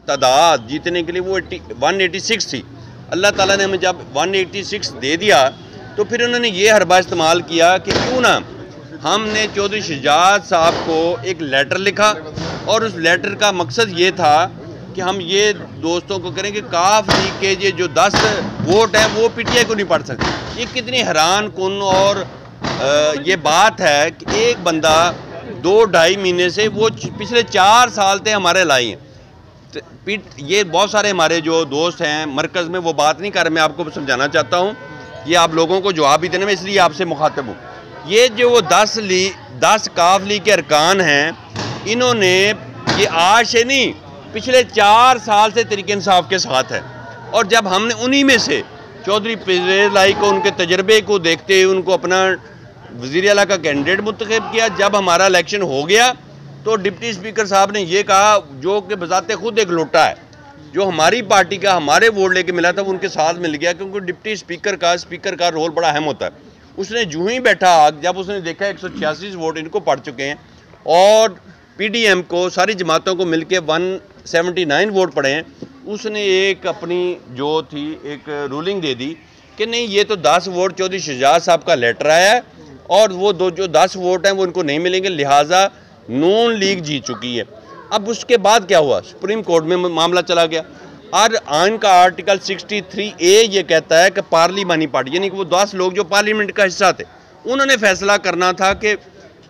तादाद जीतने के लिए वो 186 थी। अल्लाह ताला ने हमें जब 186 दे दिया तो फिर उन्होंने ये हरबा इस्तेमाल किया कि क्यों ना हमने चौधरी शहजाद साहब को एक लेटर लिखा, और उस लेटर का मकसद ये था कि हम ये दोस्तों को करें कि काफ लीग के ये जो 10 वोट हैं वो पीटीआई को नहीं पढ़ सकते। ये कितनी हैरान कुन और ये बात है कि एक बंदा 2-2.5 महीने से वो पिछले 4 साल से हमारे लाई हैं। ये बहुत सारे हमारे जो दोस्त हैं मरकज़ में वो बात नहीं कर रहे, मैं आपको समझाना चाहता हूँ, ये आप लोगों को जवाब भी देने में इसलिए आपसे मुखातिब हूँ। ये जो वो 10 काफ लीग के अरकान हैं, इन्होंने ये आज से नहीं पिछले 4 साल से तरीके इंसाफ के साथ है। और जब हमने उन्हीं में से चौधरी परवेज़ लाई को उनके तजर्बे को देखते हुए उनको अपना वज़ीर आला का कैंडिडेट मुंतखब किया, जब हमारा इलेक्शन हो गया तो डिप्टी स्पीकर साहब ने ये कहा, जो कि बजाते खुद एक लोटा है, जो हमारी पार्टी का हमारे वोट लेके मिला था वो उनके साथ मिल गया, क्योंकि डिप्टी स्पीकर का रोल बड़ा अहम होता है। उसने जूँ ही बैठा, जब उसने देखा 186 वोट इनको पड़ चुके हैं और पीडीएम को सारी जमातों को मिलके 179 वोट पड़े हैं, उसने एक अपनी जो थी एक रूलिंग दे दी कि नहीं, ये तो 10 वोट चौधरी शहजाद साहब का लेटर आया है और वो जो 10 वोट हैं वो इनको नहीं मिलेंगे, लिहाजा नून लीग जीत चुकी है। अब उसके बाद क्या हुआ, सुप्रीम कोर्ट में मामला चला गया और आइन का आर्टिकल 63A ये कहता है कि पार्लिमानी पार्टी यानी कि वो 10 लोग जो पार्लियामेंट का हिस्सा थे, उन्होंने फैसला करना था कि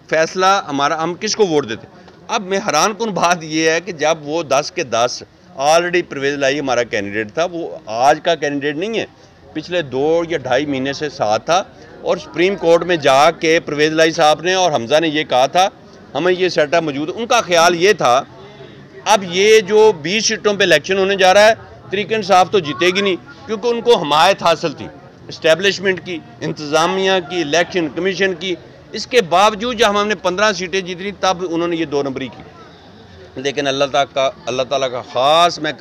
फैसला हमारा हम किसको वोट देते। अब मैं हैरान कुन बात ये है कि जब वो 10 के 10 ऑलरेडी परवेज़ लाई हमारा कैंडिडेट था, वो आज का कैंडिडेट नहीं है, पिछले 2 या 2.5 महीने से साथ था, और सुप्रीम कोर्ट में जाके परवेज़ लाई साहब ने और हमजा ने ये कहा था हमें ये सेटअप मौजूद। उनका ख्याल ये था अब ये जो 20 सीटों पे इलेक्शन होने जा रहा है, तरीके इंसाफ तो जीतेगी नहीं, क्योंकि उनको हमायत हासिल थी इस्टेब्लिशमेंट की, इंतज़ामिया की, इलेक्शन कमीशन की। इसके बावजूद जब हमने 15 सीटें जीती तब उन्होंने ये 2 नंबरी की। लेकिन अल्लाह ताला का ख़ास मैं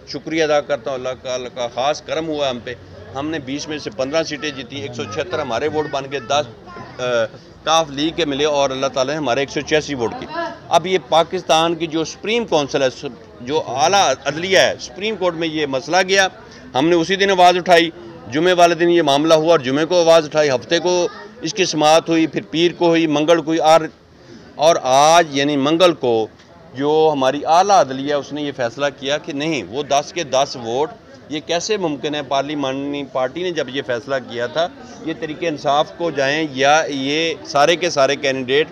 शुक्रिया अदा करता हूँ, अल्लाह का ख़ास करम हुआ हम पे। हमने 20 में से 15 सीटें जीती, 176 हमारे वोट बन गए, 10 काफ लीग के मिले और अल्लाह ताला ने हमारे 186 वोट की। अब ये पाकिस्तान की जो सुप्रीम कौंसिल है, जो आला अदलिया है, सुप्रीम कोर्ट में ये मसला गया, हमने उसी दिन आवाज़ उठाई, जुमे वाले दिन ये मामला हुआ और जुमे को आवाज़ उठाई, हफ्ते को इसकी समाअत हुई, फिर पीर को हुई, मंगल को हुई, और आज यानी मंगल को जो हमारी आला अदलिया है उसने ये फैसला किया कि नहीं, वो 10 के 10 वोट ये कैसे मुमकिन है। पार्लिमानी पार्टी ने जब ये फैसला किया था ये तरीके इंसाफ को जाएं या ये सारे के सारे कैंडिडेट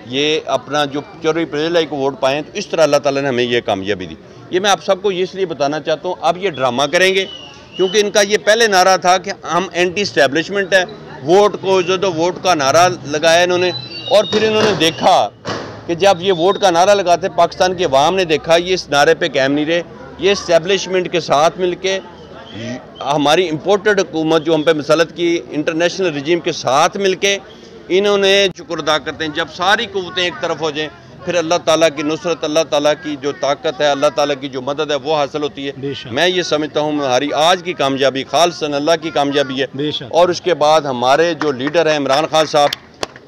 ये अपना जो चौधरी परवेज़ लाई को वोट पाएँ, तो इस तरह अल्लाह ताला ने हमें ये कामयाबी दी। ये मैं आप सबको ये इसलिए बताना चाहता हूँ, अब ये ड्रामा करेंगे क्योंकि इनका ये पहले नारा था कि हम एंटी इस्टेब्लिशमेंट है, वोट को जो वोट का नारा लगाया इन्होंने, और फिर इन्होंने देखा कि जब ये वोट का नारा लगाते पाकिस्तान की अवाम ने देखा ये इस नारे पे कायम नहीं रहे, ये इस्टेब्लिशमेंट के साथ मिलके हमारी इम्पोर्टेड हुकूमत जो हम पे मसलत की इंटरनेशनल रजीम के साथ मिलके इन्होंने शुक्र अदा करते हैं। जब सारी कुव्वतें एक तरफ हो जाएं फिर अल्लाह ताला की नुसरत, अल्लाह ताला की जो ताकत है, अल्लाह ताला की जो मदद है वो हासिल होती है। मैं ये समझता हूँ हमारी आज की कामयाबी खालिसन अल्लाह की कामयाबी है, और उसके बाद हमारे जो लीडर हैं इमरान खान साहब,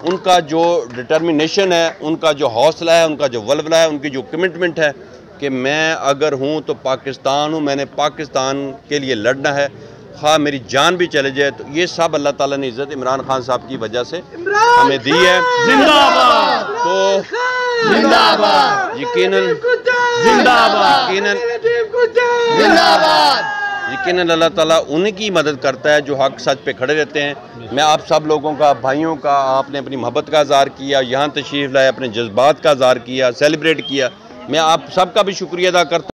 उनका जो डिटर्मिनेशन है, उनका जो हौसला है, उनका जो वल्वला है, उनकी जो कमिटमेंट है कि मैं अगर हूँ तो पाकिस्तान हूँ, मैंने पाकिस्तान के लिए लड़ना है, हाँ मेरी जान भी चले जाए। तो ये सब अल्लाह ताला ने इज़्ज़त इमरान खान साहब की वजह से हमें दी है। जिंदाबाद। तो जिंदाबाद, यकीनन जिंदाबाद, यकीनन अल्लाह ताला उनकी मदद करता है जो हक सच पे खड़े रहते हैं। मैं आप सब लोगों का, भाइयों का, आपने अपनी मोहब्बत का इज़हार किया, यहाँ तशरीफ़ लाए, अपने जज्बात का इज़हार किया, सेलिब्रेट किया, मैं आप सबका भी शुक्रिया अदा करता हूँ।